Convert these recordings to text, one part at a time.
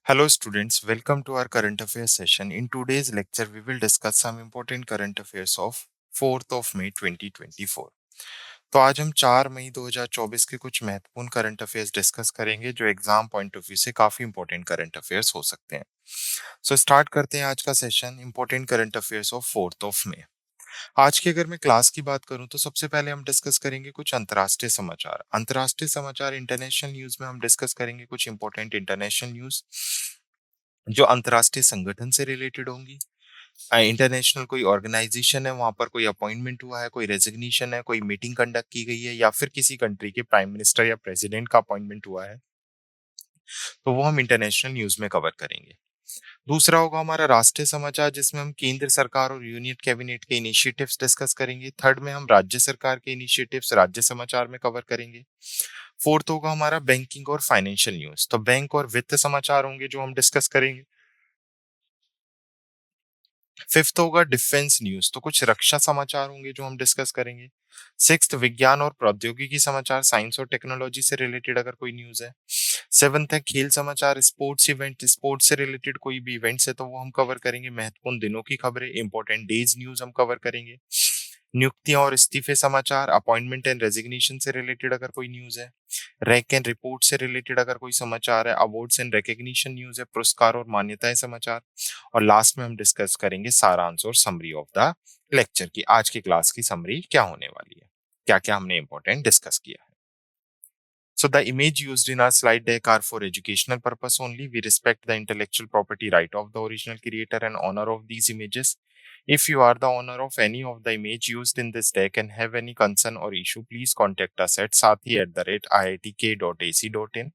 Hello, students. Welcome to our current affairs session. In today's lecture, we will discuss some important current affairs of 4th of May 2024. तो आज हम 4 मई 2024 के कुछ महत्वपूर्ण current affairs discuss करेंगे जो exam point of view से काफी इंपॉर्टेंट करंट अफेयर्स हो सकते हैं। सो स्टार्ट करते हैं आज का session important current affairs of 4th of May. आज की अगर मैं क्लास की बात करूं तो सबसे पहले हम डिस्कस करेंगे कुछ अंतर्राष्ट्रीय समाचार। अंतर्राष्ट्रीय समाचार इंटरनेशनल न्यूज में हम डिस्कस करेंगे कुछ इंपॉर्टेंट इंटरनेशनल न्यूज जो अंतर्राष्ट्रीय संगठन से रिलेटेड होंगी। इंटरनेशनल कोई ऑर्गेनाइजेशन है, वहां पर कोई अपॉइंटमेंट हुआ है, कोई रेजिग्नेशन है, कोई मीटिंग कंडक्ट की गई है या फिर किसी कंट्री के प्राइम मिनिस्टर या प्रेसिडेंट का अपॉइंटमेंट हुआ है, तो वो हम इंटरनेशनल न्यूज में कवर करेंगे। दूसरा होगा हमारा राष्ट्रीय समाचार जिसमें हम केंद्र सरकार और यूनियन कैबिनेट के इनिशिएटिव्स डिस्कस करेंगे। थर्ड में हम राज्य सरकार के इनिशिएटिव्स राज्य समाचार में कवर करेंगे। फोर्थ होगा हमारा बैंकिंग और फाइनेंशियल न्यूज, तो बैंक और वित्त समाचार होंगे जो हम डिस्कस करेंगे। फिफ्थ होगा डिफेंस न्यूज, तो कुछ रक्षा समाचार होंगे जो हम डिस्कस करेंगे। सिक्स्थ विज्ञान और प्रौद्योगिकी समाचार, साइंस और टेक्नोलॉजी से रिलेटेड अगर कोई न्यूज है। सेवंथ है खेल समाचार, स्पोर्ट्स इवेंट, स्पोर्ट्स से रिलेटेड कोई भी इवेंट्स है तो वो हम कवर करेंगे। महत्वपूर्ण दिनों की खबरें, इंपॉर्टेंट डेज न्यूज हम कवर करेंगे। नियुक्तियां और इस्तीफे समाचार, अपॉइंटमेंट एंड रेजिग्नेशन से रिलेटेड अगर कोई न्यूज है। रैंक एंड रिपोर्ट से रिलेटेड अगर कोई समाचार है। अवार्ड्स एंड रिकग्निशन न्यूज है, पुरस्कार और मान्यताएं समाचार। और लास्ट में हम डिस्कस करेंगे सारांश और समरी ऑफ द लेक्चर की आज की क्लास की समरी क्या होने वाली है, क्या क्या हमने इंपॉर्टेंट डिस्कस किया है। So the image used in our slide deck are for educational purpose only. We respect the intellectual property right of the original creator and owner of these images. If you are the owner of any of the image used in this deck and have any concern or issue, please contact us at sathi@iitk.ac.in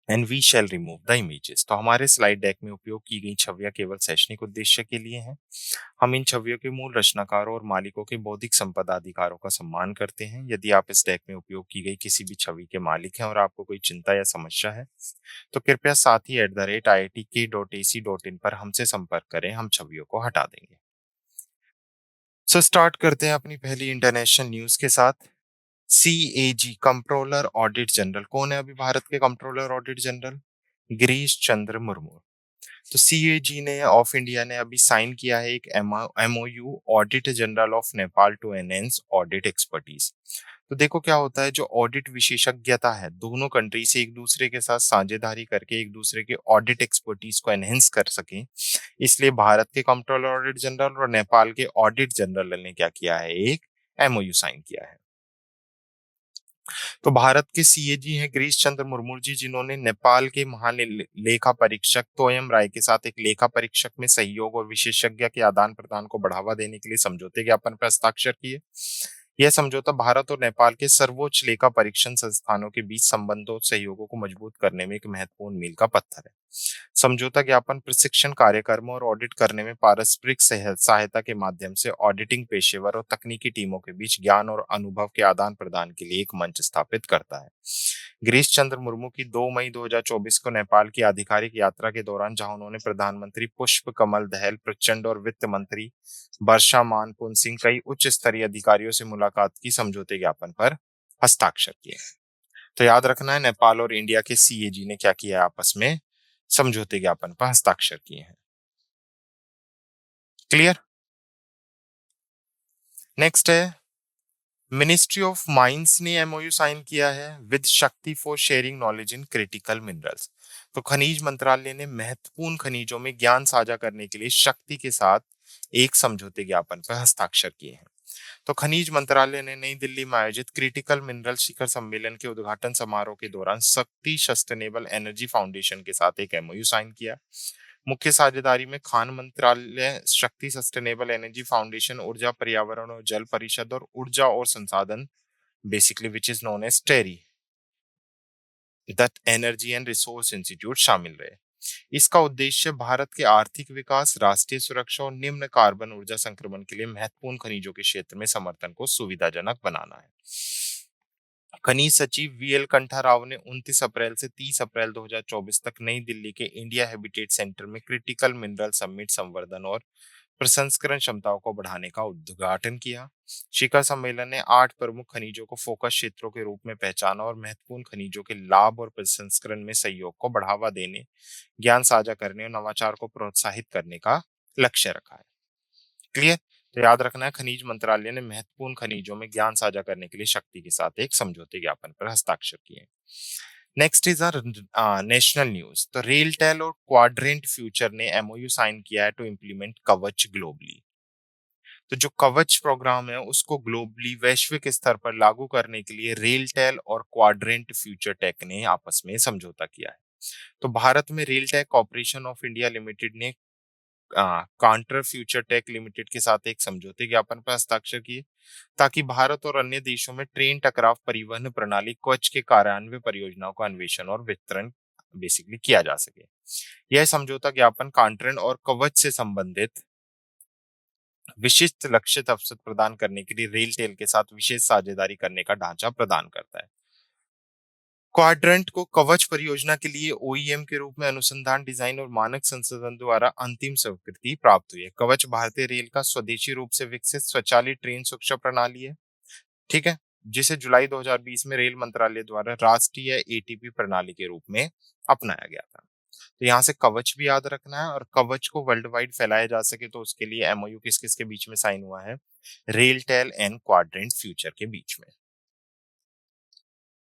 and we shall remove the images. तो हमारे slide deck में उपयोग की गई छवियां केवल शैक्षणिक उद्देश्य के लिए हैं। हम इन छवियों के मूल रचनाकारों और मालिकों के बौद्धिक संपदा अधिकारों का सम्मान करते हैं। यदि आप इस डेक में उपयोग की गई किसी भी छवि के मालिक हैं और आपको कोई चिंता या समस्या है तो कृपया sathi@iitk.ac.in पर हमसे संपर्क करें, हम छवियों को हटा देंगे। सो स्टार्ट करते हैं अपनी पहली इंटरनेशनल न्यूज के साथ। सीएजी कंट्रोलर ऑडिट जनरल, कौन है अभी भारत के controller audit general? Girish Chandra Murmu. तो सीएजी ने ऑफ इंडिया ने अभी साइन किया है एक MOU audit general of Nepal to enhance audit expertise. तो देखो क्या होता है, जो ऑडिट विशेषज्ञता है दोनों कंट्री से एक दूसरे के साथ साझेदारी करके एक दूसरे के ऑडिट एक्सपर्टीज को एनहेंस कर सके, इसलिए भारत के कंट्रोलर ऑडिट जनरल और नेपाल के ऑडिट जनरल ने क्या किया है, एक एमओयू साइन किया है। तो भारत के सीएजी हैं गिरीश चंद्र मुर्मू जी, जिन्होंने नेपाल के महालेखा परीक्षक तोयम राय के साथ एक लेखा परीक्षक में सहयोग और विशेषज्ञ के आदान प्रदान को बढ़ावा देने के लिए समझौते ज्ञापन पर हस्ताक्षर किए। यह समझौता भारत और नेपाल के सर्वोच्च लेखा परीक्षण संस्थानों के बीच संबंधों और सहयोगों को मजबूत करने में एक महत्वपूर्ण मील का पत्थर है। समझौता ज्ञापन प्रशिक्षण कार्यक्रमों और ऑडिट करने में पारस्परिक सहायता के माध्यम से ऑडिटिंग पेशेवर और तकनीकी टीमों के बीच ज्ञान और अनुभव के आदान प्रदान के लिए एक मंच स्थापित करता है। गिरीश चंद्र मुर्मू की 2 मई 2024 को नेपाल की आधिकारिक यात्रा के दौरान, जहां उन्होंने प्रधानमंत्री पुष्प कमल दहल प्रचंड और वित्त मंत्री वर्षा मानपून सिंह कई उच्च स्तरीय अधिकारियों से मुलाकात की, समझौते ज्ञापन पर हस्ताक्षर किए। तो याद रखना है, नेपाल और इंडिया के सीएजी ने क्या किया है, आपस में समझौते ज्ञापन पर हस्ताक्षर किए हैं। क्लियर। नेक्स्ट है मिनिस्ट्री ऑफ माइंस ने एमओयू साइन किया है विद शक्ति for sharing knowledge in critical minerals. तो खनिज मंत्रालय ने महत्वपूर्ण खनिजों में ज्ञान साझा करने के लिए शक्ति के साथ एक समझौते ज्ञापन पर हस्ताक्षर किए हैं। तो खनिज मंत्रालय ने नई दिल्ली में आयोजित क्रिटिकल मिनरल शिखर सम्मेलन के उद्घाटन समारोह के दौरान शक्ति सस्टेनेबल एनर्जी फाउंडेशन के साथ एक एमओयू साइन किया। मुख्य साझेदारी में खान मंत्रालय, शक्ति सस्टेनेबल एनर्जी फाउंडेशन, ऊर्जा पर्यावरण और जल परिषद और ऊर्जा और संसाधन, basically which is known as TERI, that energy and resource institute शामिल रहे। इसका उद्देश्य भारत के आर्थिक विकास, राष्ट्रीय सुरक्षा और निम्न कार्बन ऊर्जा संक्रमण के लिए महत्वपूर्ण खनिजों के क्षेत्र में समर्थन को सुविधाजनक बनाना है। खनिज सचिव वीएल कंठा राव ने 29 अप्रैल से 30 अप्रैल 2024 तक नई दिल्ली के इंडिया हैबिटेट सेंटर में क्रिटिकल मिनरल समिट संवर्धन और प्रसंस्करण क्षमताओं को बढ़ाने का उद्घाटन किया। शिखर सम्मेलन ने 8 प्रमुख खनिजों को फोकस क्षेत्रों के रूप में पहचाना और महत्वपूर्ण खनिजों के लाभ और प्रसंस्करण में सहयोग को बढ़ावा देने, ज्ञान साझा करने और नवाचार को प्रोत्साहित करने का लक्ष्य रखा है। क्लियर? तो याद रखना है, खनिज मंत्रालय ने महत्वपूर्ण खनिजों में ज्ञान साझा करने के लिए शक्ति के साथ एक समझौते ज्ञापन पर हस्ताक्षर किए। Next is our national news. तो रेलटेल और क्वाड्रेंट फ्यूचर ने एमओयू साइन किया है टू इम्प्लीमेंट कवच ग्लोबली। तो जो कवच प्रोग्राम है उसको ग्लोबली वैश्विक स्तर पर लागू करने के लिए रेलटेल और क्वाड्रेंट फ्यूचर टेक ने आपस में समझौता किया है। तो भारत में रेलटेक कॉर्पोरेशन ऑफ इंडिया लिमिटेड ने कांटर फ्यूचर टेक लिमिटेड के साथ एक समझौते ज्ञापन पर हस्ताक्षर किए, ताकि भारत और अन्य देशों में ट्रेन टकराव परिवहन प्रणाली कवच के कार्यान्वयन परियोजनाओं का अन्वेषण और वितरण बेसिकली किया जा सके। यह समझौता ज्ञापन कांट्रेन और कवच से संबंधित विशिष्ट लक्षित अवसर प्रदान करने के लिए रेल टेल के साथ विशेष साझेदारी करने का ढांचा प्रदान करता है। क्वाड्रेंट को कवच परियोजना के लिए ओईएम के रूप में अनुसंधान, डिजाइन और मानक संशोधन द्वारा अंतिम स्वीकृति प्राप्त हुई है। कवच भारतीय रेल का स्वदेशी रूप से विकसित स्वचालित ट्रेन सुरक्षा प्रणाली है, ठीक है, जिसे जुलाई 2020 में रेल मंत्रालय द्वारा राष्ट्रीय एटीपी प्रणाली के रूप में अपनाया गया था। तो यहाँ से कवच भी याद रखना है, और कवच को वर्ल्ड वाइड फैलाया जा सके तो उसके लिए एमओयू किस किस के बीच में साइन हुआ है? रेलटेल एंड क्वाड्रेंट फ्यूचर के बीच में।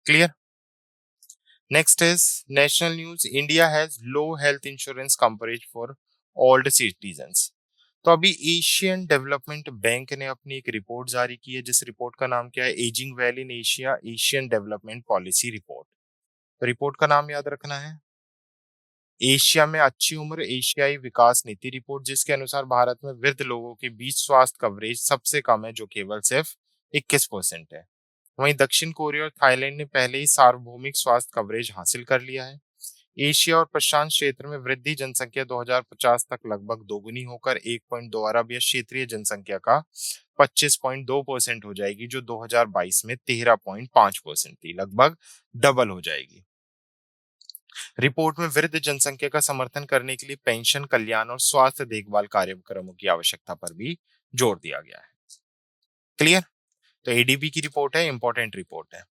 Clear? Next is national news. India has low health insurance coverage for old citizens. तो अभी एशियन डेवलपमेंट बैंक ने अपनी एक रिपोर्ट जारी की है, जिस रिपोर्ट का नाम क्या है? Ageing well in Asia Asian development policy report. तो रिपोर्ट का नाम याद रखना है, एशिया में अच्छी उम्र एशियाई विकास नीति रिपोर्ट, जिसके अनुसार भारत में वृद्ध लोगों के बीच स्वास्थ्य कवरेज सबसे कम है, जो केवल सिर्फ 21% है। वहीं दक्षिण कोरिया और थाईलैंड ने पहले ही सार्वभौमिक स्वास्थ्य कवरेज हासिल कर लिया है। एशिया और प्रशांत क्षेत्र में वृद्धि जनसंख्या 2050 तक लगभग दोगुनी होकर 1.2 अरब या क्षेत्रीय जनसंख्या का 25.2% हो जाएगी, जो 2022 में 13.5% थी, लगभग डबल हो जाएगी। रिपोर्ट में वृद्ध जनसंख्या का समर्थन करने के लिए पेंशन, कल्याण और स्वास्थ्य देखभाल कार्यक्रमों की आवश्यकता पर भी जोर दिया गया है। क्लियर? तो एडीबी की रिपोर्ट है, इंपॉर्टेंट रिपोर्ट है।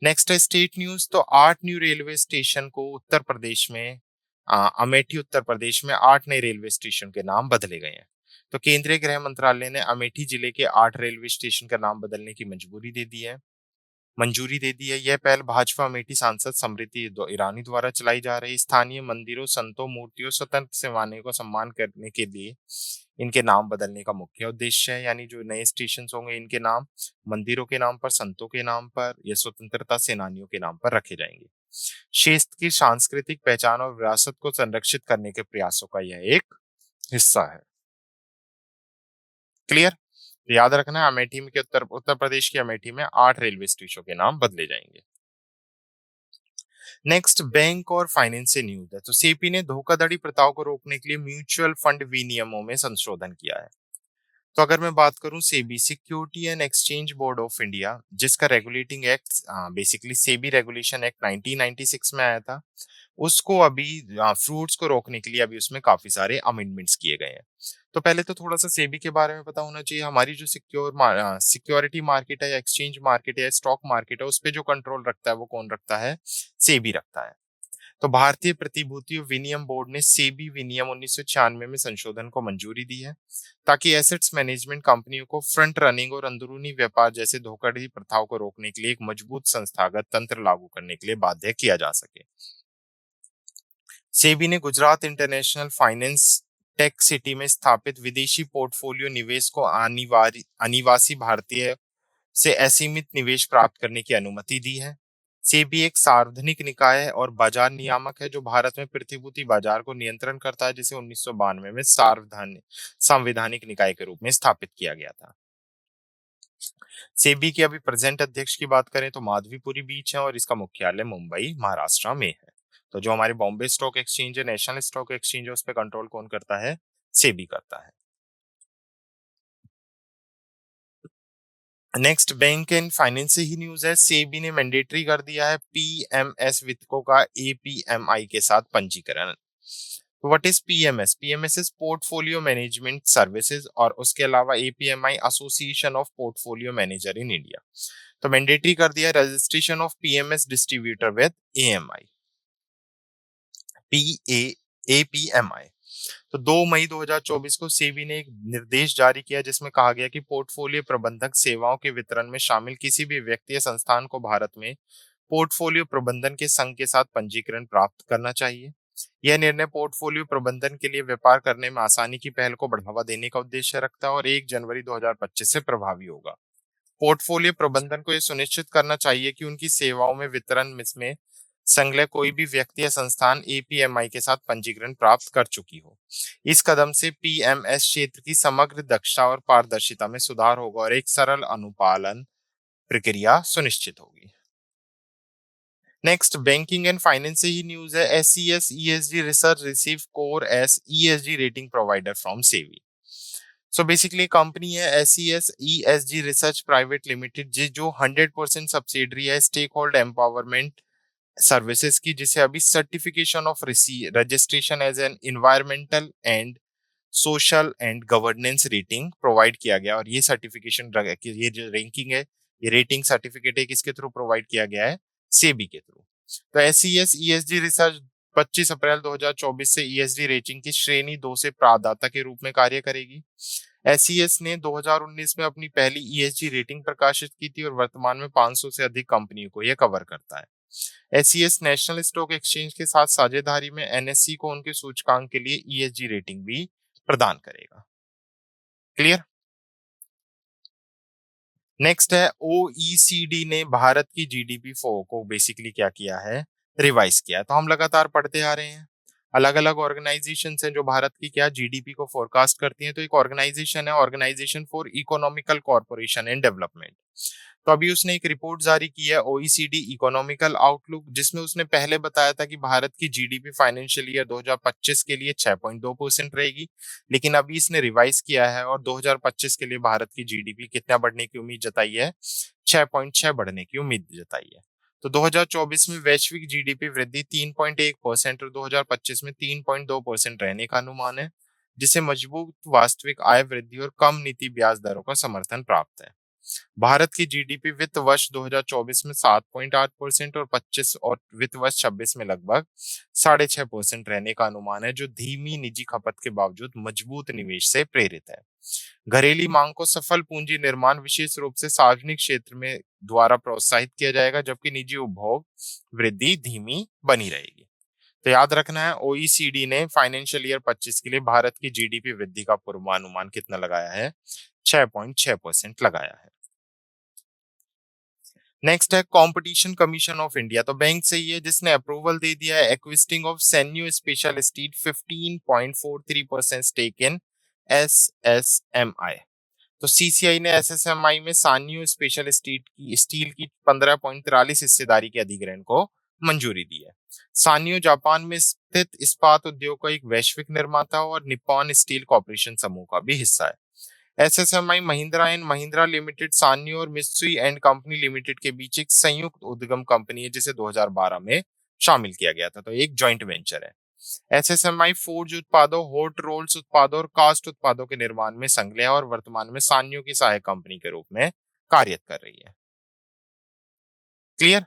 नेक्स्ट है स्टेट न्यूज। तो 8 न्यू रेलवे स्टेशन को उत्तर प्रदेश में अमेठी उत्तर प्रदेश में 8 नए रेलवे स्टेशन के नाम बदले गए हैं। तो केंद्रीय गृह मंत्रालय ने अमेठी जिले के 8 रेलवे स्टेशन का नाम बदलने की मंजूरी दे दी है। यह पहल भाजपा अमेठी सांसद समृति ईरानी द्वारा चलाई जा रही स्थानीय मंदिरों, संतों, मूर्तियों, स्वतंत्र सेनानियों को सम्मान करने के लिए इनके नाम बदलने का मुख्य उद्देश्य है। यानी जो नए स्टेशन होंगे इनके नाम मंदिरों के नाम पर, संतों के नाम पर या स्वतंत्रता सेनानियों के नाम पर रखे जाएंगे। क्षेत्र की सांस्कृतिक पहचान और विरासत को संरक्षित करने के प्रयासों का यह एक हिस्सा है। क्लियर? तो याद रखना है, अमेठी में के उत्तर प्रदेश की अमेठी में 8 रेलवे स्टेशनों के नाम बदले जाएंगे। नेक्स्ट बैंक और फाइनेंस से न्यूज है। तो सेबी ने धोखाधड़ी प्रथाओं को रोकने के लिए म्यूचुअल फंड विनियमों में संशोधन किया है। तो अगर मैं बात करूं SEBI, security and exchange board of India, जिसका regulating act basically SEBI regulation act 1996 में आया था, उसको अभी फ्रूट्स को रोकने के लिए अभी उसमें काफी सारे अमेंडमेंट्स किए गए हैं। तो पहले तो थोड़ा सा सेबी के बारे में पता होना चाहिए। हमारी जो सिक्योरिटी मार्केट है या एक्सचेंज मार्केट है, स्टॉक मार्केट है, उस पे जो कंट्रोल रखता है वो कौन रखता है? सेबी रखता है। तो भारतीय प्रतिभूति विनियम बोर्ड ने सेबी विनियम 1996 में संशोधन को मंजूरी दी है, ताकि एसेट्स मैनेजमेंट कंपनियों को फ्रंट रनिंग और अंदरूनी व्यापार जैसे धोखाधड़ी प्रथाओं को रोकने के लिए एक मजबूत संस्थागत तंत्र लागू करने के लिए बाध्य किया जा सके। सेबी ने Gujarat international finance tech city में स्थापित विदेशी पोर्टफोलियो निवेश को अनिवासी भारतीय से असीमित निवेश प्राप्त करने की अनुमति दी है। सेबी एक सार्वजनिक निकाय है और बाजार नियामक है, जो भारत में प्रतिभूति बाजार को नियंत्रण करता है, जिसे 1992 में संवैधानिक निकाय के रूप में स्थापित किया गया था। सेबी के अभी प्रेजेंट अध्यक्ष की बात करें तो माधवीपुरी बीच है और इसका मुख्यालय मुंबई, महाराष्ट्र में है। तो जो हमारे बॉम्बे स्टॉक एक्सचेंज है, नेशनल स्टॉक एक्सचेंज है, उस पर कंट्रोल कौन करता है? सेबी करता है। नेक्स्ट बैंक एंड फाइनेंस से ही न्यूज है। सेबी ने मैंडेटरी कर दिया है पीएमएस वित्तकों का एपीएमआई के साथ पंजीकरण। तो what is PMS? PMS is portfolio management services, और उसके अलावा APMI association of portfolio manager in India. तो मैंडेटरी कर दिया registration of PMS distributor with AMI, P A APMI. तो 2 मई 2024 को सेबी ने एक निर्देश जारी किया जिसमें कहा गया कि पोर्टफोलियो प्रबंधक सेवाओं के वितरण में शामिल किसी भी व्यक्ति या संस्थान को भारत में पोर्टफोलियो प्रबंधन के संघ के साथ पंजीकरण प्राप्त करना चाहिए। यह निर्णय पोर्टफोलियो प्रबंधन के लिए व्यापार करने में आसानी की पहल को बढ़ावा देने का उद्देश्य रखता है और 1 जनवरी 2025 से प्रभावी होगा। पोर्टफोलियो प्रबंधन को यह सुनिश्चित करना चाहिए कि उनकी सेवाओं में वितरण में संलग्न कोई भी व्यक्ति या संस्थान एपीएमआई के साथ पंजीकरण प्राप्त कर चुकी हो। इस कदम से पीएमएस क्षेत्र की समग्र दक्षता और पारदर्शिता में सुधार होगा और एक सरल अनुपालन प्रक्रिया सुनिश्चित होगी। नेक्स्ट, बैंकिंग एंड फाइनेंस से ही न्यूज है। SCS ESG research receive core S ESG rating provider from SEBI. So basically company है SCS ESG research private limited, जो 100% सब्सिडरी है स्टेक होल्डर एम्पावरमेंट सर्विसेज की, जिसे अभी certification of registration as an environmental and social and governance rating provide किया गया। और ये सर्टिफिकेशन, ये जो रैंकिंग है, ये रेटिंग सर्टिफिकेट है, किसके थ्रू प्रोवाइड किया गया है? सेबी के थ्रू। तो एससीएस ईएसजी रिसर्च 25 अप्रैल 2024 से ईएसजी रेटिंग की श्रेणी 2 से प्रदाता के रूप में कार्य करेगी। एससीएस ने 2019 में अपनी पहली ईएसजी रेटिंग प्रकाशित की थी और वर्तमान में 500 से अधिक कंपनियों को यह कवर करता है। एससीएस नेशनल स्टॉक एक्सचेंज के साथ साझेदारी में एनएससी को उनके सूचकांक के लिए ईएसजी रेटिंग भी प्रदान करेगा। क्लियर? नेक्स्ट है, ओईसीडी ने भारत की जीडीपी को बेसिकली क्या किया है? रिवाइज किया है। तो हम लगातार पढ़ते आ रहे हैं, अलग अलग ऑर्गेनाइजेशन हैं जो भारत की क्या जीडीपी को फोरकास्ट करती हैं। तो एक ऑर्गेनाइजेशन है, organisation for economical corporation and development. तो अभी उसने एक रिपोर्ट जारी की है, ओईसीडी इकोनॉमिकल आउटलुक, जिसमें उसने पहले बताया था कि भारत की जीडीपी फाइनेंशियल ईयर 2025 के लिए 6.2% रहेगी, लेकिन अभी इसने रिवाइज किया है और 2025 के लिए भारत की जीडीपी कितना बढ़ने की उम्मीद जताई है? 6.6 बढ़ने की उम्मीद जताई है। तो 2024 में वैश्विक जीडीपी वृद्धि 3.1% और 2025 में 3.2% रहने का अनुमान है, जिसे मजबूत वास्तविक आय वृद्धि और कम नीति ब्याज दरों का समर्थन प्राप्त है। भारत की जीडीपी वित्त वर्ष 2024 में 7.8% और 25 और वित्त वर्ष 26 में लगभग 6.5% रहने का अनुमान है, जो धीमी निजी खपत के बावजूद मजबूत निवेश से प्रेरित है। घरेलू मांग को सफल पूंजी निर्माण विशेष रूप से सार्वजनिक क्षेत्र में द्वारा प्रोत्साहित किया जाएगा, जबकि निजी उपभोग वृद्धि धीमी बनी रहेगी। तो याद रखना है, ओईसीडी ने फाइनेंशियल ईयर 25 के लिए भारत की जीडीपी वृद्धि का पूर्वानुमान कितना लगाया है? 6.6% लगाया है। नेक्स्ट है, कंपटीशन कमीशन ऑफ इंडिया। तो बैंक से ही है जिसने अप्रूवल दे दिया है acquisition of Sanyo special steel 15.43% stake in SSMI. तो सीसीआई ने एसएसएमआई में सान्यू स्पेशल स्टील की 15.43 हिस्सेदारी के अधिग्रहण को मंजूरी दी है। सान्यू जापान में स्थित इस्पात उद्योग का एक वैश्विक निर्माता और निप्पॉन स्टील कॉर्पोरेशन समूह का भी हिस्सा है। एसएसएमआई महिंद्रा एंड महिंद्रा लिमिटेड सान्यू और मित्सुई एंड कंपनी लिमिटेड के बीच एक संयुक्त उद्यम कंपनी है, जिसे 2012 में शामिल किया गया था। तो एक जॉइंट वेंचर है। एसएसएमआई फोर्ज उत्पादों, हॉट रोल्स उत्पादों और कास्ट उत्पादों के निर्माण में संलग्न है और वर्तमान में सान्यू की सहायक कंपनी के रूप में कार्यरत कर रही है। Clear?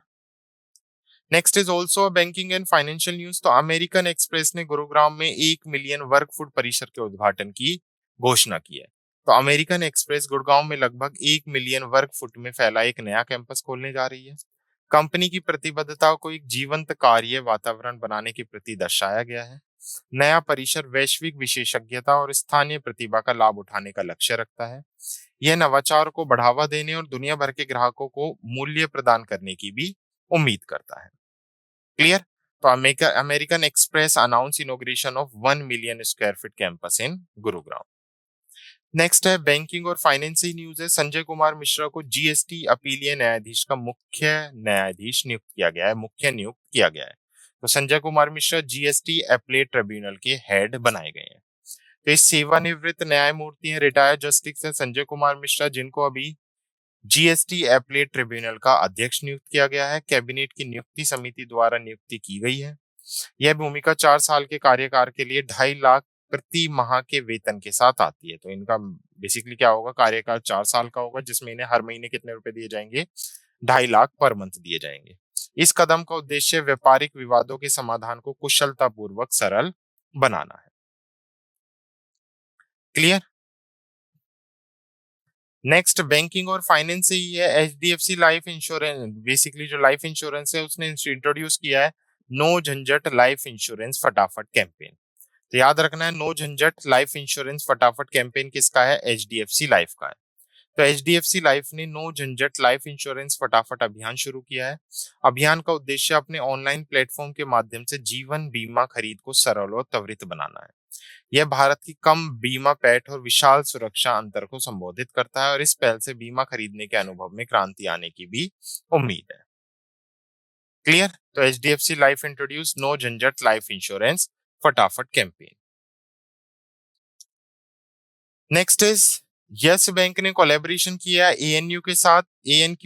Next is also banking and financial news. तो अमेरिकन एक्सप्रेस ने गुरुग्राम में 1 मिलियन वर्ग फुट परिसर के उद्घाटन की घोषणा की है। तो अमेरिकन एक्सप्रेस गुड़गांव में लगभग 1 मिलियन वर्ग फुट में फैला एक नया कैंपस खोलने जा रही है। कंपनी की प्रतिबद्धता को एक जीवंत कार्य वातावरण बनाने के प्रति दर्शाया गया है। नया परिसर वैश्विक विशेषज्ञता और स्थानीय प्रतिभा का लाभ उठाने का लक्ष्य रखता है। यह नवाचार को बढ़ावा देने और दुनिया भर के ग्राहकों को मूल्य प्रदान करने की भी उम्मीद करता है। क्लियर? तो American express announce inauguration of 1 million square feet campus in Gurugram. Next है, बैंकिंग और फाइनेंस न्यूज है। संजय कुमार मिश्रा को जीएसटी अपीलीय न्यायाधीश का मुख्य न्यायाधीश नियुक्त किया गया है, मुख्य नियुक्त किया गया है। तो Sanjay Kumar Mishra GST appellate tribunal के हेड बनाए गए हैं। तो इस सेवानिवृत्त न्यायमूर्ति हैं, रिटायर्ड जस्टिस है संजय कुमार मिश्रा, जिनको अभी जीएसटी अपीलेट ट्रिब्यूनल का अध्यक्ष नियुक्त किया गया है। कैबिनेट की नियुक्ति समिति द्वारा नियुक्ति की गई है। यह भूमिका 4 साल के कार्यकाल के लिए 2.5 लाख प्रति माह के वेतन के साथ आती है। तो इनका बेसिकली क्या होगा, कार्यकाल 4 साल का होगा जिसमें इन्हें हर महीने कितने रुपए दिए जाएँगे? 2.5 लाख पर मंथ दिए जाएँगे। इस कदम का उद्देश्य व्यापारिक विवादों के समाधान को कुशलतापूर्वक सरल बनाना है। क्लियर? नेक्स्ट बैंकिंग और फाइनेंस से ही है। एचडीएफसी लाइफ इंश्योरेंस, बेसिकली जो लाइफ इंश्योरेंस है उसने इंट्रोड्यूस किया है नो झंझट लाइफ इंश्योरेंस फटाफट कैंपेन। तो याद रखना है, नो झंझट लाइफ इंश्योरेंस फटाफट कैंपेन किसका है? एचडीएफसी लाइफ का है। तो एचडीएफसी लाइफ ने नो झंझट लाइफ इंश्योरेंस फटाफट अभियान शुरू किया है। अभियान का उद्देश्य अपने ऑनलाइन प्लेटफॉर्म के माध्यम से जीवन बीमा खरीद को सरल और त्वरित बनाना है। यह भारत की कम बीमा पैठ और विशाल सुरक्षा अंतर को संबोधित करता है और इस पहल से बीमा खरीदने के अनुभव में क्रांति आने की भी उम्मीद है। क्लियर? तो एचडीएफसी लाइफ इंट्रोड्यूस नो झंझट लाइफ इंश्योरेंस फटाफट campaign. Next is yes bank ने कोलैबोरेशन किया एएनक्यू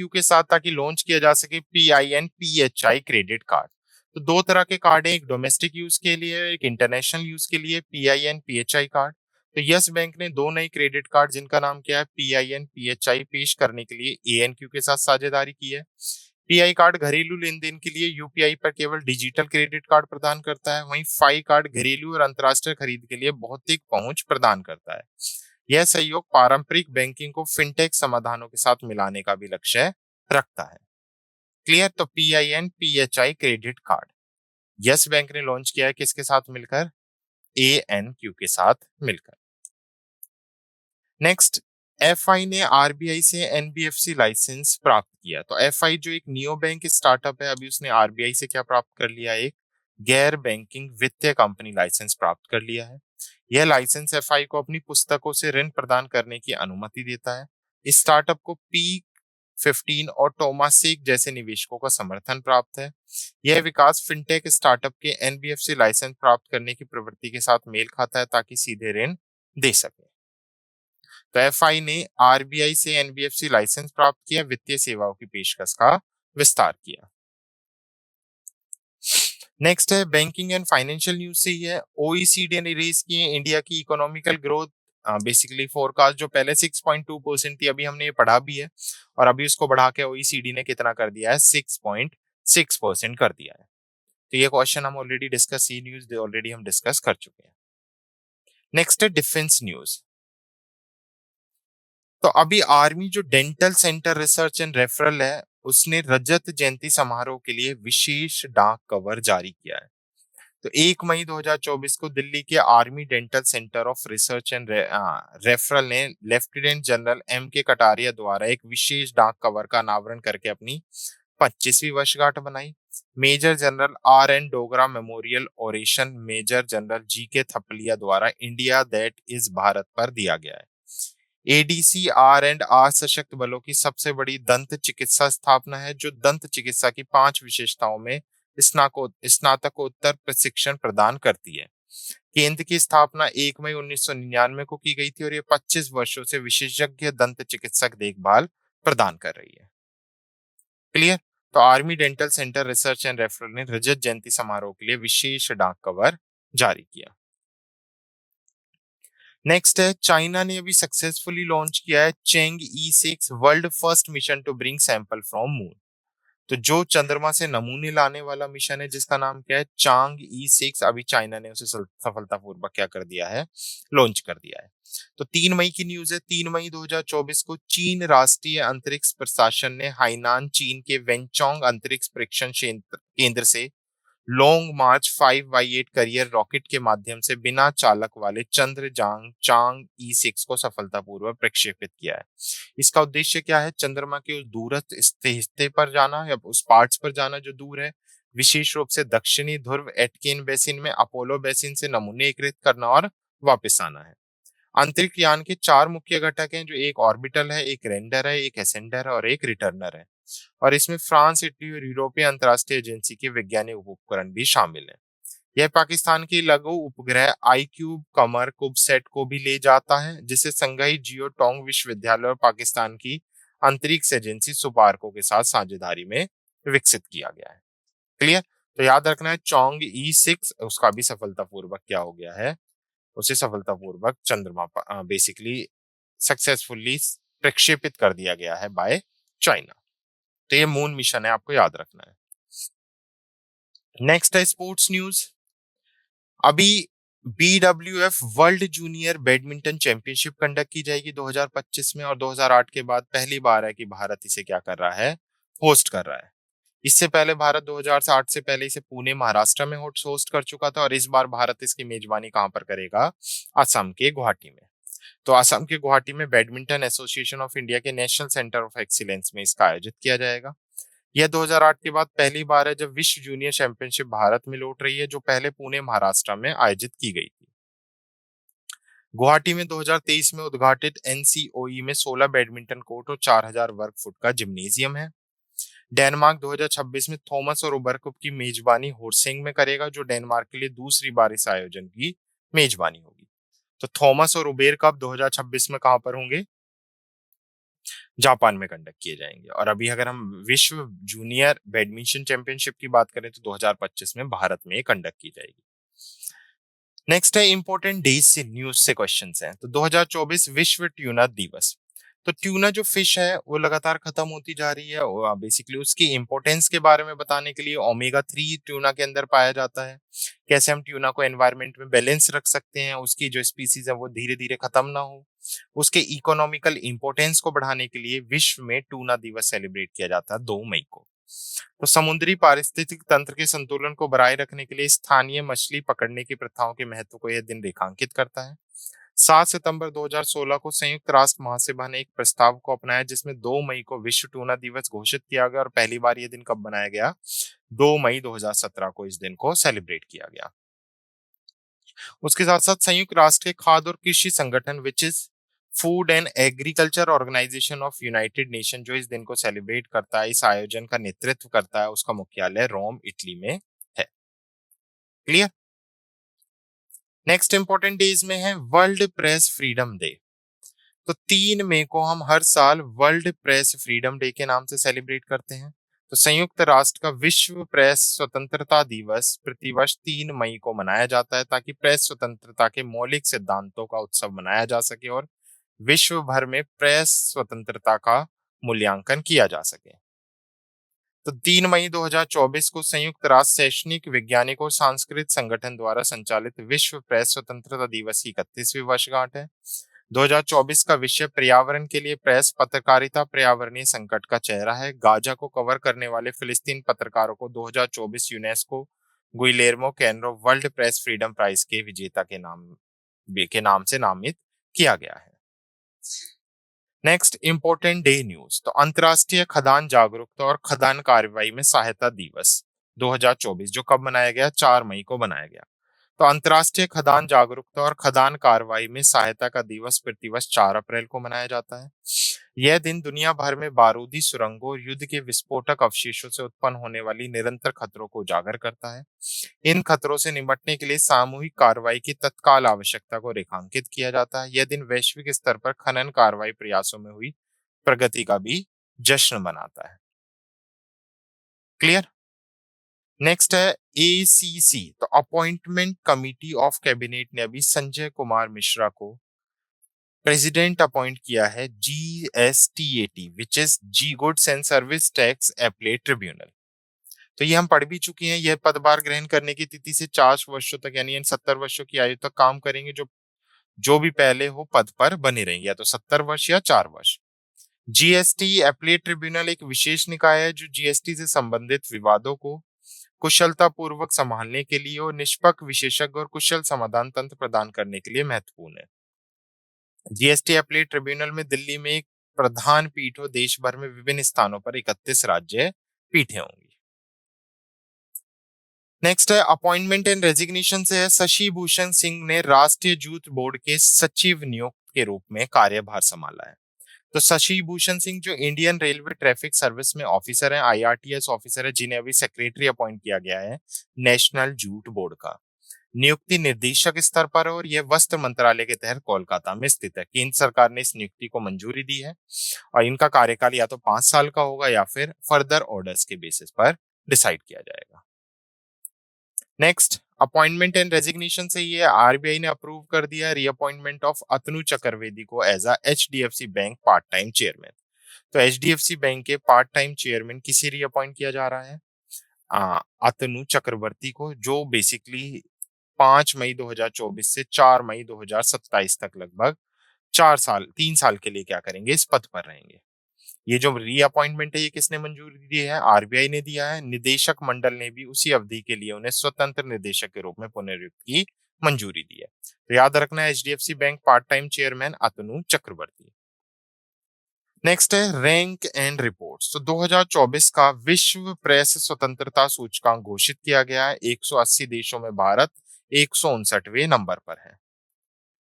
के साथ ताकि लॉन्च किया जा सके पीआईएन पीएचआई क्रेडिट कार्ड। तो दो तरह के कार्ड हैं, एक डोमेस्टिक यूज के लिए, एक इंटरनेशनल यूज के लिए, पीआईएन पीएचआई कार्ड। तो यस बैंक ने दो नई क्रेडिट कार्ड जिनका नाम क्या है पीआईएन पीएचआई पेश करने के लिए एएनक्यू के साथ साझेदारी की है। पीआई कार्ड घरेलू लेनदेन के लिए यूपीआई पर केवल डिजिटल क्रेडिट कार्ड प्रदान करता है, वहीं फाई कार्ड घरेलू और अंतर्राष्ट्रीय खरीद के लिए भौतिक पहुंच प्रदान करता है। यह सहयोग पारंपरिक बैंकिंग को फिनटेक समाधानों के साथ मिलाने का भी लक्ष्य रखता है। क्लियर? तो PIN PHI credit card Yes bank ने लॉन्च किया है किसके साथ मिलकर? एएनक्यू के साथ मिलकर। नेक्स्ट, एफआई ने आरबीआई से एनबीएफसी लाइसेंस प्राप्त किया। तो एफआई जो एक नियो बैंक स्टार्टअप है, अभी उसने आरबीआई से क्या प्राप्त कर लिया? एक गैर बैंकिंग वित्तीय कंपनी लाइसेंस प्राप्त कर लिया है। यह लाइसेंस एफआई को अपनी पुस्तकों से ऋण प्रदान करने की अनुमति देता है। इस स्टार्टअप को P15 और टोमासेक जैसे निवेशकों का समर्थन प्राप्त है। यह विकास फिनटेक स्टार्टअप के एनबीएफसी लाइसेंस प्राप्त करने की प्रवृत्ति के साथ मेल खाता है ताकि सीधे ऋण दे सके। तो एफआई ने आरबीआई से एनबीएफसी लाइसेंस प्राप्त किया, वित्तीय सेवाओं की पेशकश का विस्तार किया। नेक्स्ट है बैंकिंग एंड फाइनेंशियल न्यूज से ही है। ओईसीडी ने रेज किए इंडिया की इकोनॉमिकल ग्रोथ बेसिकली फोरकास्ट, जो पहले 6.2% थी, अभी हमने ये पढ़ा भी है, और अभी उसको बढ़ा के ओईसीडी ने कितना कर दिया है? 6.6% कर दिया है। तो ये क्वेश्चन हम ऑलरेडी डिस्कस, ये न्यूज ऑलरेडी हम डिस्कस कर चुके हैं। नेक्स्ट है डिफेंस न्यूज। तो अभी आर्मी जो dental centre research and referral है, उसने रजत जयंती समारोह के लिए विशेष डाक कवर जारी किया है। तो 1 मई 2024 को दिल्ली के army dental centre of research and referral ने लेफ्टिनेंट जनरल एम के कटारिया द्वारा एक विशेष डाक कवर का अनावरण करके अपनी 25वीं वर्षगांठ बनाई। Major general R N Dogra memorial oration major general G K Thapliyal द्वारा इंडिया दैट इज भारत पर दिया गया है। एडीसी आर एंड आर सशक्त बलों की सबसे बड़ी दंत चिकित्सा स्थापना है, जो दंत चिकित्सा की 5 विशेषताओं में स्नातकोत्तर प्रशिक्षण प्रदान करती है। केंद्र की स्थापना 1 मई 1999 को की गई थी और ये 25 वर्षों से विशेषज्ञ दंत चिकित्सक देखभाल प्रदान कर रही है। क्लियर? तो army dental centre research and referral ने रजत जयंती समारोह के लिए विशेष डाक कवर जारी किया। नेक्स्ट है, चाइना ने अभी सक्सेसफुली लॉन्च किया है Chang E6 world first mission to bring sample from moon. तो जो चंद्रमा से नमूने लाने वाला मिशन है जिसका नाम क्या है? चांग E6, अभी चाइना ने उसे सफलतापूर्वक क्या कर दिया है? लॉन्च कर दिया है। तो 3 मई की न्यूज है। 3 मई 2024 को चीन राष्ट्रीय अंतरिक्ष प्रशासन ने हाइनान चीन के वेंचोंग अंतरिक्ष परीक्षण केंद्र से लॉन्ग मार्च 5Y8 करियर रॉकेट के माध्यम से बिना चालक वाले चंद्रयान चांग E6 को सफलतापूर्वक प्रक्षेपित किया है। इसका उद्देश्य क्या है? चंद्रमा के उस दूरस्थ हिस्से पर जाना या उस पार्ट्स पर जाना जो दूर है, विशेष रूप से दक्षिणी ध्रुव एटकिन बेसिन में अपोलो बेसिन से नमूने एकत्रित करना और वापस आना है। अंतरिक्ष यान के 4 मुख्य घटक हैं, जो एक ऑर्बिटल है, एक रेंडर है, एक एसेंडर है और एक रिटर्नर है, और इसमें फ्रांस, इटली और यूरोपीय अंतरराष्ट्रीय एजेंसी के वैज्ञानिक उपकरण भी शामिल हैं। यह पाकिस्तान की लघु उपग्रह आईक्यूब कमर कुबसेट को भी ले जाता है, जिसे संघाई जियो टोंग विश्वविद्यालय और पाकिस्तान की अंतरिक्ष एजेंसी सुपार्को के साथ साझेदारी में विकसित किया गया है। क्लियर? तो याद रखना है चोंग ई 6 उसका भी सफलतापूर्वक क्या हो गया है, उसे सफलतापूर्वक चंद्रमा पर बेसिकली सक्सेसफुली प्रक्षेपित कर दिया गया है बाय चाइना। तो ये मून मिशन है, आपको याद रखना है। नेक्स्ट है स्पोर्ट्स न्यूज। अभी BWF world junior badminton championship conduct की जाएगी 2025 में, और 2008 के बाद पहली बार है कि भारत इसे क्या कर रहा है, होस्ट कर रहा है। इससे पहले भारत 2008 से पहले इसे पुणे महाराष्ट्र में होस्ट कर चुका था, और इस बार भारत इसकी मेजबानी कहां पर करेगा, असम के गुवाहाटी में। तो असम के गुवाहाटी में बैडमिंटन एसोसिएशन ऑफ इंडिया के नेशनल सेंटर ऑफ एक्सीलेंस में इसका आयोजित किया जाएगा। यह 2008 के बाद पहली बार है जब विश्व जूनियर चैंपियनशिप भारत में लौट रही है, जो पहले पुणे महाराष्ट्र में आयोजित की गई थी। गुवाहाटी में 2023 में उद्घाटित एनसीओई में 16 बैडमिंटन कोर्ट और 4000 वर्ग फुट का जिम्नेजियम है। डेनमार्क 2026 में थॉमस और उबर कप की मेजबानी होर्सिंग में करेगा, जो डेनमार्क के लिए दूसरी बार इस आयोजन की मेजबानी होगी। तो थॉमस और उबेर कप 2026 में कहां पर होंगे, जापान में कंडक्ट किए जाएंगे। और अभी अगर हम विश्व जूनियर बैडमिंटन चैंपियनशिप की बात करें तो 2025 में भारत में कंडक्ट की जाएगी। नेक्स्ट है इंपॉर्टेंट डेज से न्यूज से क्वेश्चंस हैं। तो 2024 विश्व ट्यूना दिवस। तो ट्यूना जो फिश है वो लगातार खत्म होती जा रही है, बेसिकली उसकी इंपॉर्टेंस के बारे में बताने के लिए ओमेगा 3 ट्यूना के अंदर पाया जाता है। कैसे हम ट्यूना को एनवायरनमेंट में बैलेंस रख सकते हैं, उसकी जो स्पीसीज है वो धीरे धीरे खत्म ना हो, उसके इकोनॉमिकल इंपॉर्टेंस को बढ़ाने के लिए विश्व में ट्यूना दिवस सेलिब्रेट किया जाता है 2 मई को। तो समुद्री पारिस्थितिक तंत्र के संतुलन को बनाए रखने के लिए स्थानीय मछली पकड़ने की प्रथाओं के महत्व को यह दिन रेखांकित करता है। 7 सितंबर 2016 को संयुक्त राष्ट्र महासभा ने एक प्रस्ताव को अपनाया जिसमें 2 मई को विश्व टूना दिवस घोषित किया गया, और पहली बार यह दिन कब बनाया गया, 2 मई 2017 को इस दिन को सेलिब्रेट किया गया। उसके साथ साथ संयुक्त राष्ट्र के खाद्य और कृषि संगठन which is food and agriculture organisation of United Nation, जो इस दिन को सेलिब्रेट करता है, इस आयोजन का नेतृत्व करता है, उसका मुख्यालय रोम इटली में है। क्लियर। नेक्स्ट इंपॉर्टेंट डेज में है वर्ल्ड प्रेस फ्रीडम डे। तो 3 मई को हम हर साल वर्ल्ड प्रेस फ्रीडम डे के नाम से सेलिब्रेट करते हैं। तो संयुक्त राष्ट्र का विश्व प्रेस स्वतंत्रता दिवस प्रतिवर्ष 3 मई को मनाया जाता है, ताकि प्रेस स्वतंत्रता के मौलिक सिद्धांतों का उत्सव मनाया जा सके और विश्व भर में प्रेस स्वतंत्रता का मूल्यांकन किया जा सके। तो 3 मई 2024 को संयुक्त राष्ट्र शैक्षणिक वैज्ञानिक और सांस्कृतिक संगठन द्वारा संचालित विश्व प्रेस स्वतंत्रता दिवस की 31वीं वर्षगांठ है। 2024 का विषय पर्यावरण के लिए प्रेस पत्रकारिता पर्यावरणीय संकट का चेहरा है। गाजा को कवर करने वाले फिलिस्तीन पत्रकारों को 2024 UNESCO Guillermo Cano world press freedom prize के विजेता के नाम से नामित किया गया है। Next important day news. तो अंतर्राष्ट्रीय खदान जागरूकता और खदान कार्रवाई में सहायता दिवस 2024 जो कब मनाया गया, 4 मई को मनाया गया। तो अंतर्राष्ट्रीय खदान जागरूकता और खदान कार्रवाई में सहायता का दिवस प्रतिवर्ष 4 अप्रैल को मनाया जाता है। यह दिन दुनिया भर में बारूदी सुरंगों और युद्ध के विस्फोटक अवशेषों से उत्पन्न होने वाली निरंतर खतरों को उजागर करता है। इन खतरों से निपटने के लिए सामूहिक कार्रवाई की तत्काल आवश्यकता को रेखांकित किया जाता है। यह दिन वैश्विक स्तर पर खनन कार्रवाई प्रयासों में हुई प्रगति का भी जश्न मनाता है। क्लियर। नेक्स्ट है ACC। तो अपॉइंटमेंट कमिटी ऑफ कैबिनेट ने अभी संजय कुमार मिश्रा को प्रेसिडेंट अपॉइंट किया है GSTAT which is G goods and service tax appellate tribunal. तो ये हम पढ़ भी चुके हैं। यह पदभार ग्रहण करने की तिथि से 4 वर्षों तक यानी 70 वर्षों की आयु तक काम करेंगे, जो जो भी पहले हो पद पर बने रहेंगे, या तो 70 वर्ष या 4 वर्ष। जीएसटी एपलेट ट्रिब्यूनल एक विशेष निकाय है जो जीएसटी से संबंधित विवादों को कुशलता पूर्वक संभालने के लिए और निष्पक्ष विशेषज्ञ और कुशल समाधान तंत्र प्रदान करने के लिए महत्वपूर्ण है। जीएसटी एपलेट ट्रिब्यूनल में दिल्ली में एक प्रधान पीठ और देश भर में विभिन्न स्थानों पर 31 राज्य पीठें होंगी। नेक्स्ट है अपॉइंटमेंट एंड रेजिग्नेशन से है। शशि भूषण सिंह ने राष्ट्रीय जूट बोर्ड के सचिव नियुक्त के रूप में कार्यभार संभाला है। तो शशि भूषण सिंह जो इंडियन रेलवे ट्रैफिक सर्विस में ऑफिसर है, IRTS ऑफिसर है, जिन्हें अभी सेक्रेटरी अपॉइंट किया गया है नेशनल जूट बोर्ड का। नियुक्ति निर्देशक स्तर पर और यह वस्त्र मंत्रालय के तहत कोलकाता में स्थित है। केंद्र सरकार ने इस नियुक्ति को मंजूरी दी है और इनका कार्यकाल या तो 5 साल का होगा या फिर फर्दर ऑर्डर्स के बेसिस पर डिसाइड किया जाएगा। नेक्स्ट, अपॉइंटमेंट एंड रेजिग्नेशन से ये आरबीआई ने अप्रूव कर दिया रीअपॉइंटमेंट ऑफ अतनु चतुर्वेदी को as a HDFC bank part time chairman. तो एचडीएफसी बैंक के पार्ट टाइम चेयरमैन किसे रीअपॉइंट किया जा रहा है? अतनु चक्रवर्ती को, जो बेसिकली 5 मई 2024 से 4 मई 2027 तक लगभग 3 साल के लिए क्या करेंगे, इस पद पर रहेंगे। ये जो रीअपॉइंटमेंट है ये किसने मंजूरी दी है? आरबीआई ने दिया है। निदेशक मंडल ने भी उसी अवधि के लिए उन्हें स्वतंत्र निदेशक के रूप में पुनर्नियुक्त की मंजूरी दी है। तो याद रखना है, HDFC bank part time chairman Atanu Chakraborty. Next है रैंक एंड रिपोर्ट्स। तो 2024 का विश्व प्रेस स्वतंत्रता सूचकांक घोषित किया गया है। 180 देशों में भारत 159वें नंबर पर है।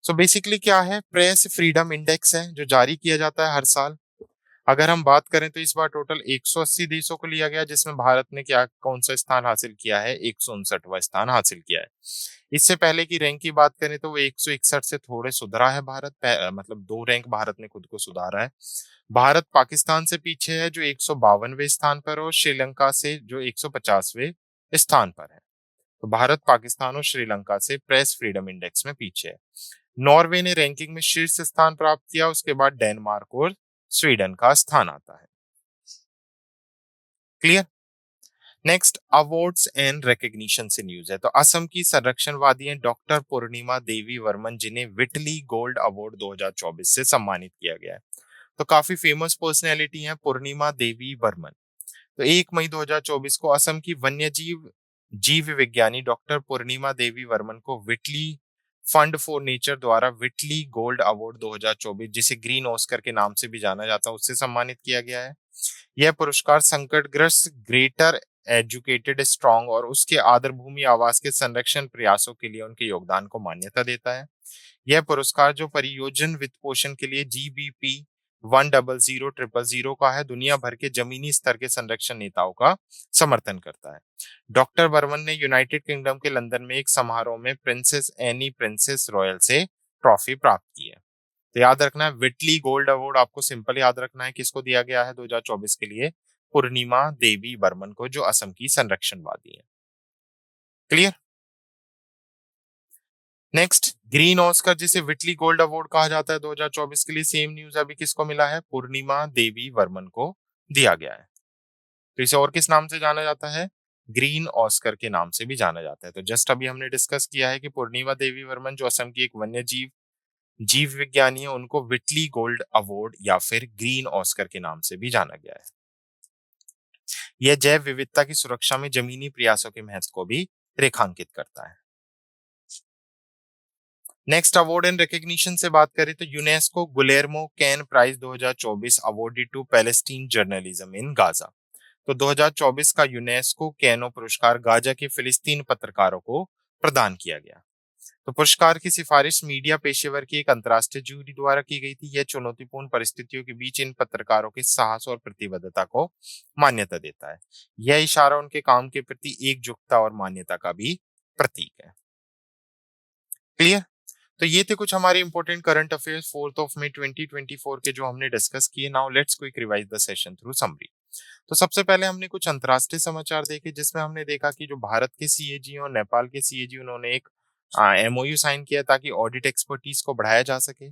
सो बेसिकली क्या है? प्रेस फ्रीडम इंडेक्स है जो जारी किया जाता है हर साल। अगर हम बात करें तो इस बार टोटल 180 देशों को लिया गया, जिसमें भारत ने क्या कौन सा स्थान हासिल किया है? 159वां स्थान हासिल किया है। इससे पहले की रैंक की बात करें तो वो 161 से थोड़े सुधरा है भारत, मतलब 2 रैंक भारत ने खुद को सुधारा है। भारत पाकिस्तान से पीछे है जो 152वें स्थान पर, और श्रीलंका से जो 150वें स्थान पर है। तो भारत पाकिस्तान और श्रीलंका से प्रेस फ्रीडम इंडेक्स में पीछे है। नॉर्वे ने रैंकिंग में शीर्ष स्थान प्राप्त किया, उसके बाद डेनमार्क और स्वीडन का स्थान आता है। Clear? Next, awards and recognition से न्यूज है। तो असम की संरक्षणवादी हैं डॉक्टर पूर्णिमा देवी वर्मन, जिन्हें विटली गोल्ड अवार्ड 2024 से सम्मानित किया गया है। तो काफी फेमस पर्सनैलिटी हैं पूर्णिमा देवी वर्मन। तो 1 मई 2024 को असम की वन्यजीव जीव विज्ञानी डॉक्टर पूर्णिमा देवी वर्मन को विटली फंड फॉर नेचर द्वारा विटली गोल्ड अवार्ड 2024, जिसे ग्रीन ऑस्कर के नाम से भी जाना जाता है, उससे सम्मानित किया गया है। यह पुरस्कार संकटग्रस्त ग्रेटर एजुकेटेड स्ट्रॉन्ग और उसके आदरभूमि आवास के संरक्षण प्रयासों के लिए उनके योगदान को मान्यता देता है। यह पुरस्कार जो परियोजन वित्त पोषण के लिए जीबीपी 100000 का है, दुनिया भर के जमीनी स्तर के संरक्षण नेताओं का समर्थन करता है। डॉक्टर बर्मन ने यूनाइटेड किंगडम के लंदन में एक समारोह में प्रिंसेस एनी प्रिंसेस रॉयल से ट्रॉफी प्राप्त की है। तो याद रखना है, विटली गोल्ड अवार्ड आपको सिंपल याद रखना है किसको दिया गया है 2024 के लिए? पूर्णिमा देवी बर्मन को, जो असम की संरक्षणवादी है। क्लियर? नेक्स्ट, ग्रीन ऑस्कर जिसे विटली गोल्ड अवार्ड कहा जाता है 2024 के लिए, सेम न्यूज अभी किसको मिला है? पूर्णिमा देवी वर्मन को दिया गया है। तो इसे और किस नाम से जाना जाता है? ग्रीन ऑस्कर के नाम से भी जाना जाता है। तो जस्ट अभी हमने डिस्कस किया है कि पूर्णिमा देवी वर्मन जो असम की एक वन्य जीव जीव विज्ञानी है, उनको विटली गोल्ड अवार्ड या फिर ग्रीन ऑस्कर के नाम से भी जाना गया है। यह जैव विविधता की सुरक्षा में जमीनी प्रयासों के महत्व को भी रेखांकित करता है। नेक्स्ट, अवार्ड एंड रिकॉग्निशन से बात करें तो UNESCO Guillermo Cano prize 2024 awarded to Palestine journalism in Gaza. तो 2024 का यूनेस्को कैनो पुरस्कार गाजा के फिलिस्तीन पत्रकारों को प्रदान किया गया। तो पुरस्कार की सिफारिश मीडिया पेशेवर की एक अंतर्राष्ट्रीय जूरी द्वारा की गई थी। यह चुनौतीपूर्ण परिस्थितियों के बीच इन पत्रकारों के साहस और प्रतिबद्धता को मान्यता देता है। यह इशारा उनके काम के प्रति एकजुटता और मान्यता का भी प्रतीक है। क्लियर? तो ये थे कुछ हमारे इंपॉर्टेंट करंट अफेयर्स 4 मई 2024 के, जो हमने डिस्कस किए। Now let's quick revise the session through summary. तो सबसे पहले हमने कुछ अंतर्राष्ट्रीय समाचार देखे, जिसमें हमने देखा कि जो भारत के सीएजी और नेपाल के सीएजी, उन्होंने एक एमओयू साइन किया ताकि ऑडिट एक्सपर्टीज को बढ़ाया जा सके।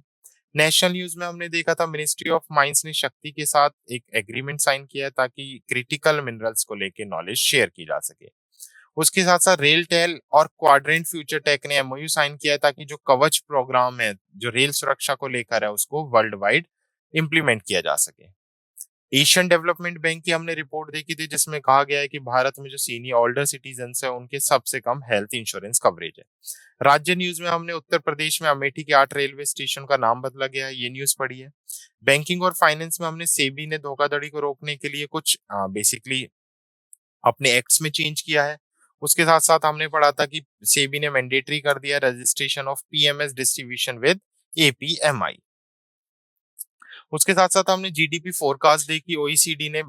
नेशनल न्यूज में हमने देखा था मिनिस्ट्री ऑफ माइंस ने शक्ति के साथ एक एग्रीमेंट साइन किया है ताकि क्रिटिकल मिनरल्स को लेकर नॉलेज शेयर की जा सके। उसके साथ साथ रेल टेल और क्वाड्रेंट फ्यूचर टेक ने एमओयू साइन किया है ताकि जो कवच प्रोग्राम है जो रेल सुरक्षा को लेकर है, उसको वर्ल्ड वाइड इंप्लीमेंट किया जा सके। एशियन डेवलपमेंट बैंक की हमने रिपोर्ट देखी थी, जिसमें कहा गया है कि भारत में जो सीनियर ओल्डर सिटीजन है, उनके सबसे कम हेल्थ इंश्योरेंस कवरेज है। राज्य न्यूज में हमने उत्तर प्रदेश में अमेठी के 8 रेलवे स्टेशन का नाम बदला गया है, ये न्यूज पढ़ी है। बैंकिंग और फाइनेंस में हमने सेबी ने धोखाधड़ी को रोकने के लिए कुछ बेसिकली अपने एक्ट्स में चेंज किया है। उसके साथ साथ हमने पढ़ा था कि सेबी ने मैंडेटरी कर दिया registration of PMS distribution with APMI. उसके साथ साथ हमने जीडीपी फोरकास्ट देखी। ओईसीडी ने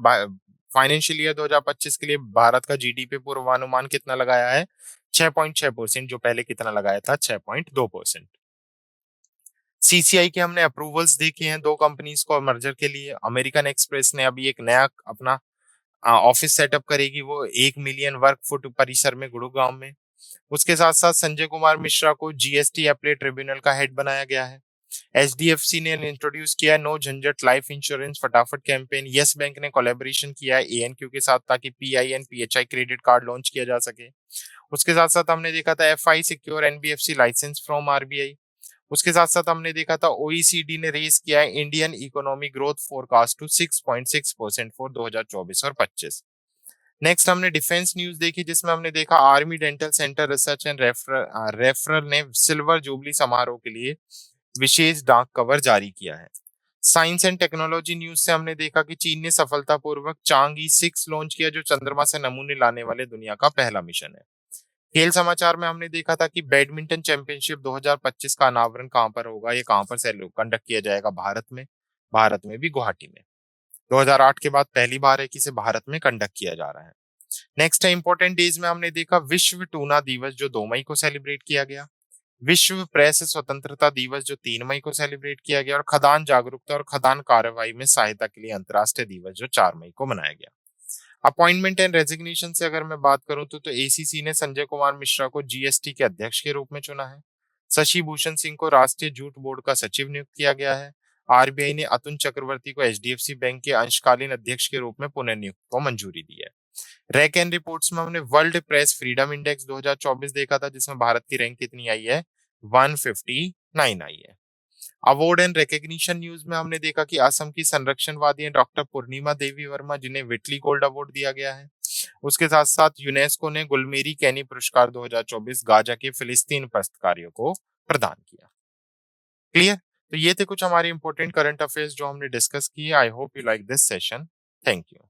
फाइनेंशियल ईयर 2025 के लिए भारत का जीडीपी पूर्वानुमान कितना लगाया है? 6.6%, जो पहले कितना लगाया था? 6.2%। सीसीआई के हमने अप्रूवल्स देखे हैं 2 कंपनीज को मर्जर के लिए। अमेरिकन एक्सप्रेस ने अभी एक नया अपना ऑफिस सेटअप करेगी, वो 1 मिलियन वर्ग फुट परिसर में गुड़गांव में। उसके साथ साथ संजय कुमार मिश्रा को जीएसटी अपीलेट ट्रिब्यूनल का हेड बनाया गया है। एचडीएफसी ने इंट्रोड्यूस किया नो झंझट लाइफ इंश्योरेंस फटाफट कैंपेन। यस बैंक ने कोलैबोरेशन किया है एएनक्यू के साथ ताकि PIN PHI credit card launch किया जा सके। उसके साथ साथ हमने देखा था FI secure NBFC licence from RBI. उसके साथ साथ हमने देखा था ओईसीडी ने रेज किया है Indian economy growth forecast to 6.6% for 2024 और 25। नेक्स्ट हमने डिफेंस न्यूज देखी जिसमें हमने देखा army dental centre research and referral ने सिल्वर जुबली समारोह के लिए विशेष डाक कवर जारी किया है। साइंस एंड टेक्नोलॉजी न्यूज से हमने देखा कि चीन ने सफलतापूर्वक चांग-ई 6 लॉन्च किया जो चंद्रमा से नमूने लाने वाले दुनिया का पहला मिशन है। खेल समाचार में हमने देखा था कि बैडमिंटन चैंपियनशिप 2025 का अनावरण कहां पर होगा, ये कहां पर से कंडक्ट किया जाएगा, भारत में भी गुवाहाटी में। 2008 के बाद पहली बार है कि इसे भारत में कंडक्ट किया जा रहा है। नेक्स्ट है इंपॉर्टेंट डेज में हमने देखा विश्व टूना दिवस जो 2 मई को सेलिब्रेट किया गया, विश्व प्रेस स्वतंत्रता दिवस जो 3 मई को सेलिब्रेट किया गया और खदान जागरूकता और खदान कार्रवाई में सहायता के लिए अंतर्राष्ट्रीय दिवस जो 4 मई को मनाया गया। अपॉइंटमेंट एंड रेजिग्नेशन से अगर मैं बात करूं तो एसीसी ने संजय कुमार मिश्रा को जीएसटी के अध्यक्ष के रूप में चुना है। शशि भूषण सिंह को राष्ट्रीय जूट बोर्ड का सचिव नियुक्त किया गया है। आरबीआई ने अतुल चक्रवर्ती को एचडीएफसी बैंक के अंशकालीन अध्यक्ष के रूप में पुनर्नियुक्त को मंजूरी दी है। रैंक एंड रिपोर्ट्स में हमने वर्ल्ड प्रेस फ्रीडम इंडेक्स 2024 देखा था जिसमें भारत की रैंक कितनी आई है, 159 आई है। अवार्ड एंड रिकॉग्निशन न्यूज में हमने देखा कि असम की संरक्षणवादी हैं डॉक्टर पूर्णिमा देवी वर्मा जिन्हें विटली गोल्ड अवार्ड दिया गया है। उसके साथ साथ यूनेस्को ने गुलमेरी कैनी पुरस्कार 2024 गाजा के फिलिस्तीन पस्तकारियों को प्रदान किया। क्लियर? तो ये थे कुछ हमारे इंपॉर्टेंट करंट अफेयर्स जो हमने डिस्कस किए। I hope you like this session. Thank you.